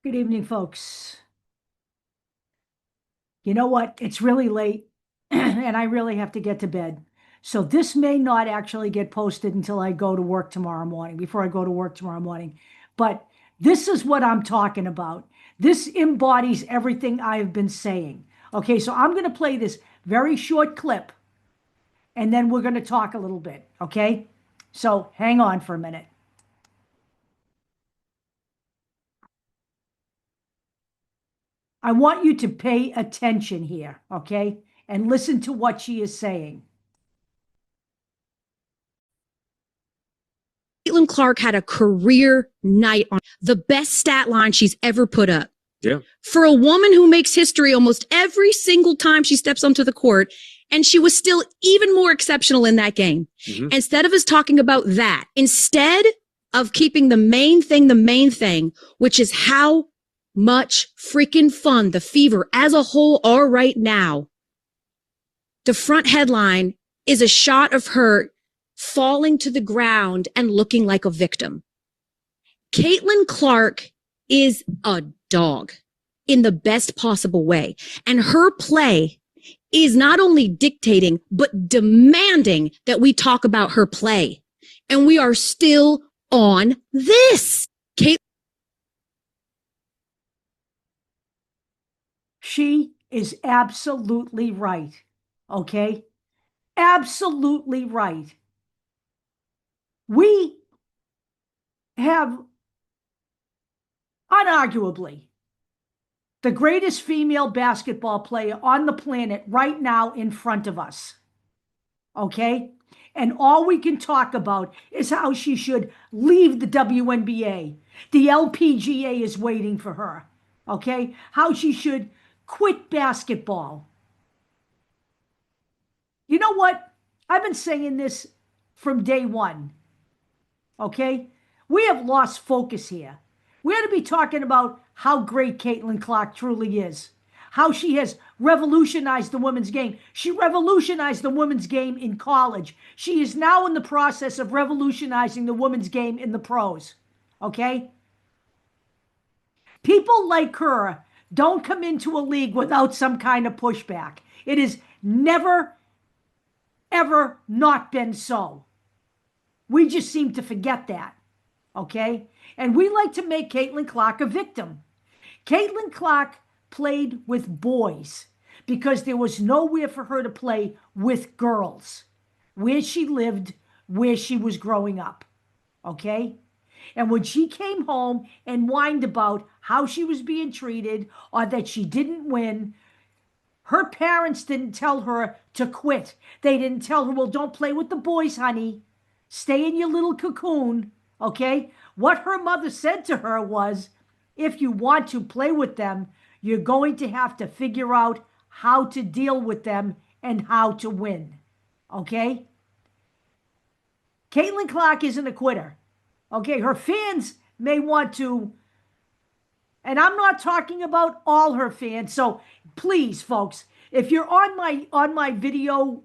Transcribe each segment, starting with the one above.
Good evening, folks. You know what? It's really late and I really have to get to bed. So this may not actually get posted until I go to work tomorrow morning, before I go to work tomorrow morning. But this is what I'm talking about. This embodies everything I've been saying. Okay, so I'm going to play this very short clip and then we're going to talk a little bit. Okay, so hang on for a minute. I want you to pay attention here, okay, and listen to what she is saying. Caitlin Clark had a career night on the best stat line she's ever put up. Yeah. For a woman who makes history almost every single time she steps onto the court, and she was still even more exceptional in that game. Mm-hmm. Instead of us talking about that, instead of keeping the main thing, which is how much freaking fun the Fever as a whole are right now, the front headline is a shot of her falling to the ground and looking like a victim. Caitlin Clark is a dog in the best possible way. And her play is not only dictating, but demanding that we talk about her play. And we are still on this. She is absolutely right. Okay? Absolutely right. We have unarguably the greatest female basketball player on the planet right now in front of us. Okay? And all we can talk about is how she should leave the WNBA. The LPGA is waiting for her. Okay? How she should quit basketball. You know what? I've been saying this from day one. Okay? We have lost focus here. We ought to be talking about how great Caitlin Clark truly is. How she has revolutionized the women's game. She revolutionized the women's game in college. She is now in the process of revolutionizing the women's game in the pros. Okay? People like her don't come into a league without some kind of pushback. It has never, ever not been so. We just seem to forget that. Okay? And we like to make Caitlin Clark a victim. Caitlin Clark played with boys because there was nowhere for her to play with girls where she lived, where she was growing up. Okay? And when she came home and whined about how she was being treated or that she didn't win, her parents didn't tell her to quit. They didn't tell her, well, don't play with the boys, honey. Stay in your little cocoon. Okay? What her mother said to her was, if you want to play with them, you're going to have to figure out how to deal with them and how to win. Okay? Caitlin Clark isn't a quitter. Okay? Her fans may want to, and I'm not talking about all her fans. So please, folks, if you're on my video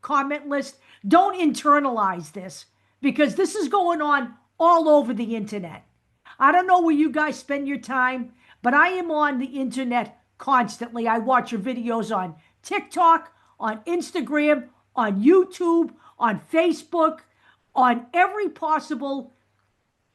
comment list, don't internalize this because this is going on all over the internet. I don't know where you guys spend your time, but I am on the internet constantly. I watch your videos on TikTok, on Instagram, on YouTube, on Facebook, on every possible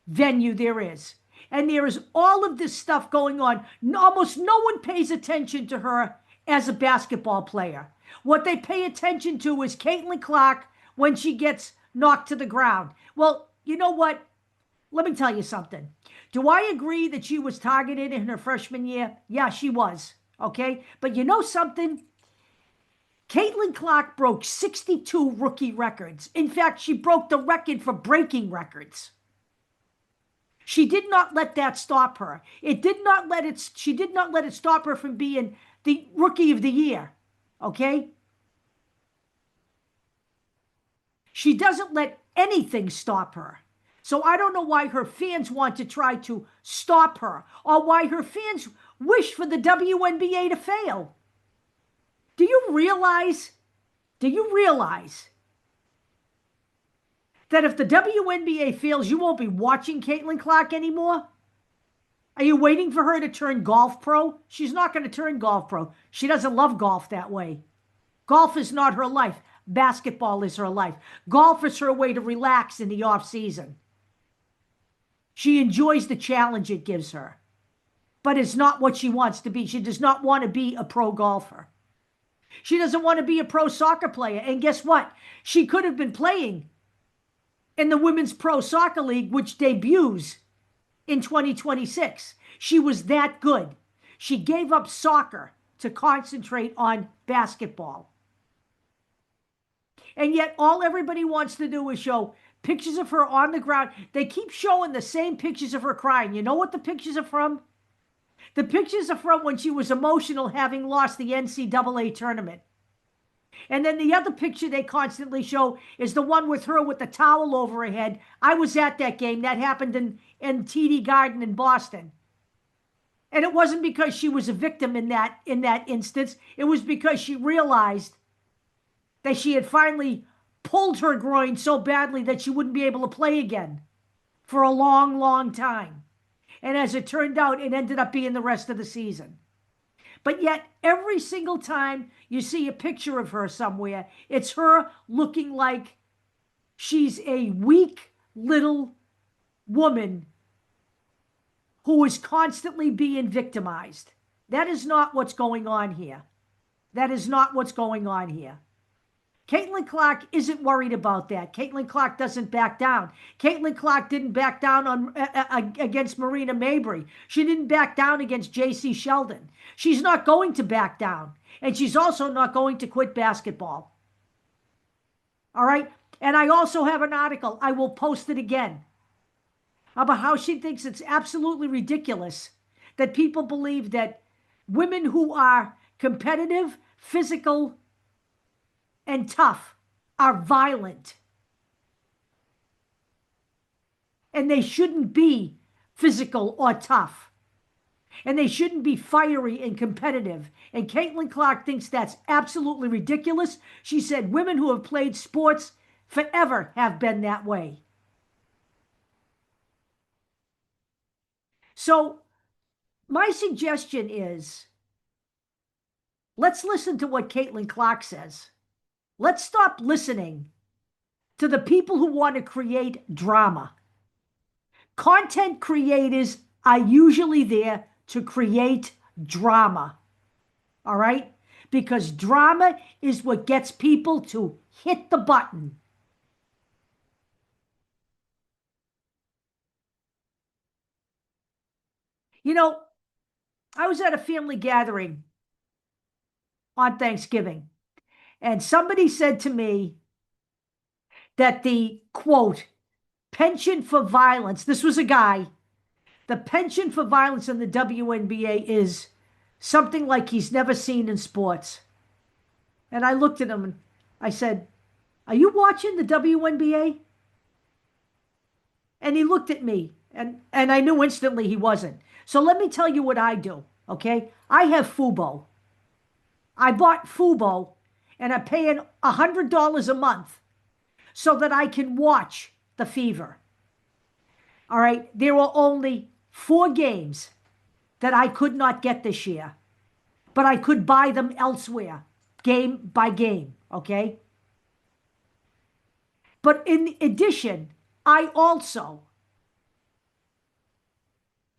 venue there is. And there is all of this stuff going on. Almost no one pays attention to her as a basketball player. What they pay attention to is Caitlin Clark when she gets knocked to the ground. Well, you know what? Let me tell you something. Do I agree that she was targeted in her freshman year? Yeah, she was. Okay? But you know something? Caitlin Clark broke 62 rookie records. In fact, she broke the record for breaking records. She did not let that stop her. She did not let it stop her from being the rookie of the year. Okay? She doesn't let anything stop her. So I don't know why her fans want to try to stop her or why her fans wish for the WNBA to fail. Do you realize that if the WNBA fails, you won't be watching Caitlin Clark anymore? Are you waiting for her to turn golf pro? She's not going to turn golf pro. She doesn't love golf that way. Golf is not her life. Basketball is her life. Golf is her way to relax in the off season. She enjoys the challenge it gives her, but it's not what she wants to be. She does not want to be a pro golfer. She doesn't want to be a pro soccer player. And guess what? She could have been playing in the Women's Pro Soccer League, which debuts in 2026. She was that good. She gave up soccer to concentrate on basketball. And yet all everybody wants to do is show pictures of her on the ground. They keep showing the same pictures of her crying. You know what the pictures are from? The pictures are from when she was emotional having lost the NCAA tournament. And then the other picture they constantly show is the one with her with the towel over her head. I was at that game. That happened in TD Garden in Boston. And it wasn't because she was a victim in that instance. It was because she realized that she had finally pulled her groin so badly that she wouldn't be able to play again for a long, long time. And as it turned out, it ended up being the rest of the season. But yet, every single time you see a picture of her somewhere, it's her looking like she's a weak little woman who is constantly being victimized. That is not what's going on here. That is not what's going on here. Caitlin Clark isn't worried about that. Caitlin Clark doesn't back down. Caitlin Clark didn't back down against Marina Mabrey. She didn't back down against J.C. Sheldon. She's not going to back down. And she's also not going to quit basketball. All right? And I also have an article. I will post it again about how she thinks it's absolutely ridiculous that people believe that women who are competitive, physical, and tough are violent. And they shouldn't be physical or tough. And they shouldn't be fiery and competitive. And Caitlin Clark thinks that's absolutely ridiculous. She said women who have played sports forever have been that way. So my suggestion is, let's listen to what Caitlin Clark says. Let's stop listening to the people who want to create drama. Content creators are usually there to create drama. All right? Because drama is what gets people to hit the button. You know, I was at a family gathering on Thanksgiving, and somebody said to me that the, quote, penchant for violence, this was a guy, the penchant for violence in the WNBA is something like he's never seen in sports. And I looked at him and I said, are you watching the WNBA? And he looked at me, and I knew instantly he wasn't. So let me tell you what I do, okay? I have Fubo. I bought Fubo, and I'm paying $100 a month so that I can watch the Fever. All right? There were only 4 games that I could not get this year, but I could buy them elsewhere, game by game, okay? But in addition, I also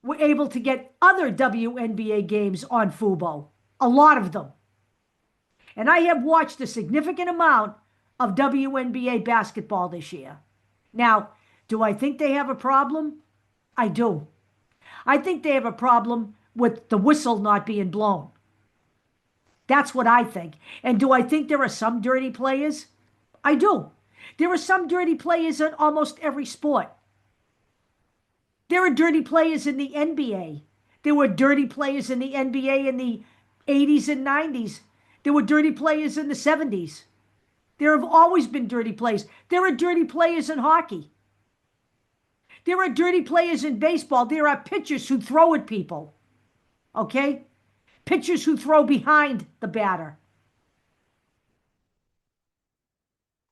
were able to get other WNBA games on Fubo, a lot of them. And I have watched a significant amount of WNBA basketball this year. Now, do I think they have a problem? I do. I think they have a problem with the whistle not being blown. That's what I think. And do I think there are some dirty players? I do. There are some dirty players in almost every sport. There are dirty players in the NBA. There were dirty players in the NBA in the 80s and 90s. There were dirty players in the 70s. There have always been dirty players. There are dirty players in hockey. There are dirty players in baseball. There are pitchers who throw at people. Okay? Pitchers who throw behind the batter.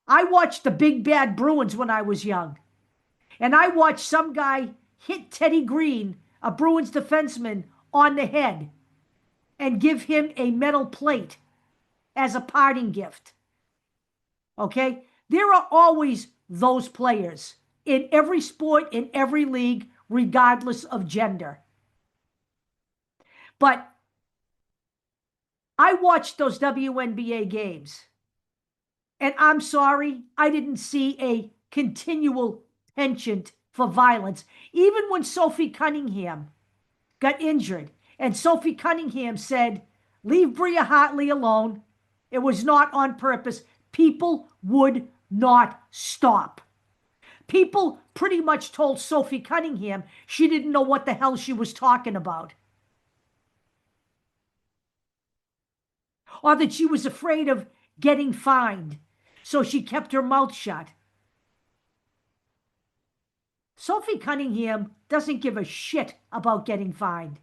I watched the Big Bad Bruins when I was young. And I watched some guy hit Teddy Green a Bruins defenseman on the head and give him a metal plate as a parting gift. Okay? There are always those players in every sport, in every league, regardless of gender. But I watched those WNBA games, and I'm sorry, I didn't see a continual penchant for violence. Even when Sophie Cunningham got injured, and Sophie Cunningham said, "Leave Bria Hartley alone. It was not on purpose." People would not stop. People pretty much told Sophie Cunningham she didn't know what the hell she was talking about. Or that she was afraid of getting fined, so she kept her mouth shut. Sophie Cunningham doesn't give a shit about getting fined.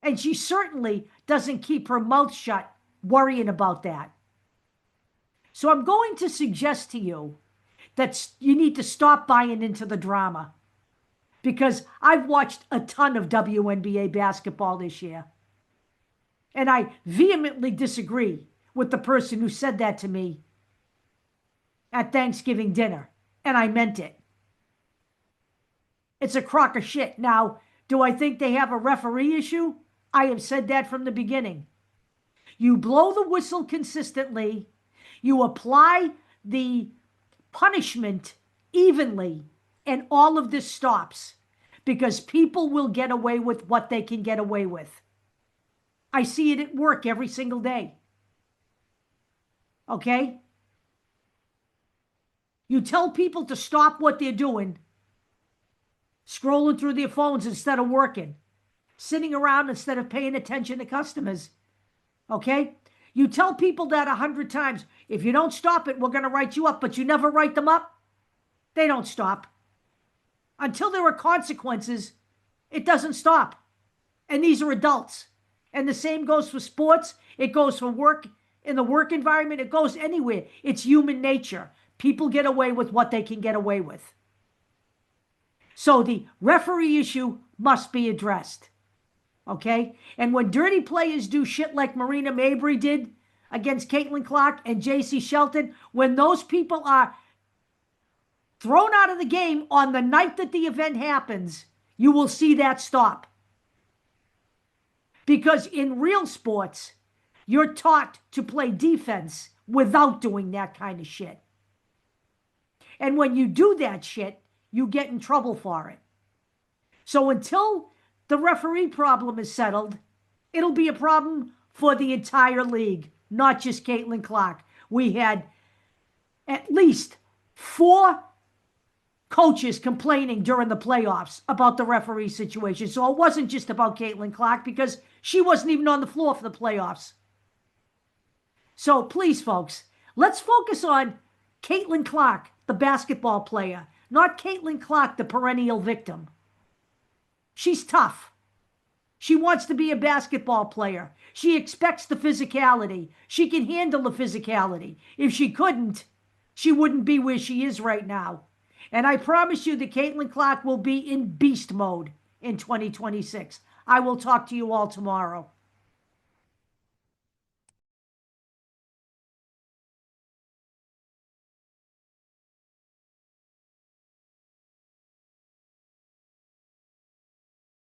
And she certainly doesn't keep her mouth shut worrying about that. So I'm going to suggest to you that you need to stop buying into the drama, because I've watched a ton of WNBA basketball this year. And I vehemently disagree with the person who said that to me at Thanksgiving dinner. And I meant it. It's a crock of shit. Now, do I think they have a referee issue? I have said that from the beginning. You blow the whistle consistently. You apply the punishment evenly, and all of this stops, because people will get away with what they can get away with. I see it at work every single day. Okay? You tell people to stop what they're doing, scrolling through their phones instead of working, sitting around instead of paying attention to customers. Okay? You tell people that 100 times, if you don't stop it, we're going to write you up, but you never write them up. They don't stop. Until there are consequences, it doesn't stop. And these are adults. And the same goes for sports. It goes for work, in the work environment. It goes anywhere. It's human nature. People get away with what they can get away with. So the referee issue must be addressed. Okay? And when dirty players do shit like Marina Mabrey did against Caitlin Clark and J.C. Shelton, when those people are thrown out of the game on the night that the event happens, you will see that stop. Because in real sports, you're taught to play defense without doing that kind of shit. And when you do that shit, you get in trouble for it. So until the referee problem is settled, it'll be a problem for the entire league, not just Caitlin Clark. We had at least 4 coaches complaining during the playoffs about the referee situation. So it wasn't just about Caitlin Clark, because she wasn't even on the floor for the playoffs. So please, folks, let's focus on Caitlin Clark, the basketball player, not Caitlin Clark, the perennial victim. She's tough. She wants to be a basketball player. She expects the physicality. She can handle the physicality. If she couldn't, she wouldn't be where she is right now. And I promise you that Caitlin Clark will be in beast mode in 2026. I will talk to you all tomorrow.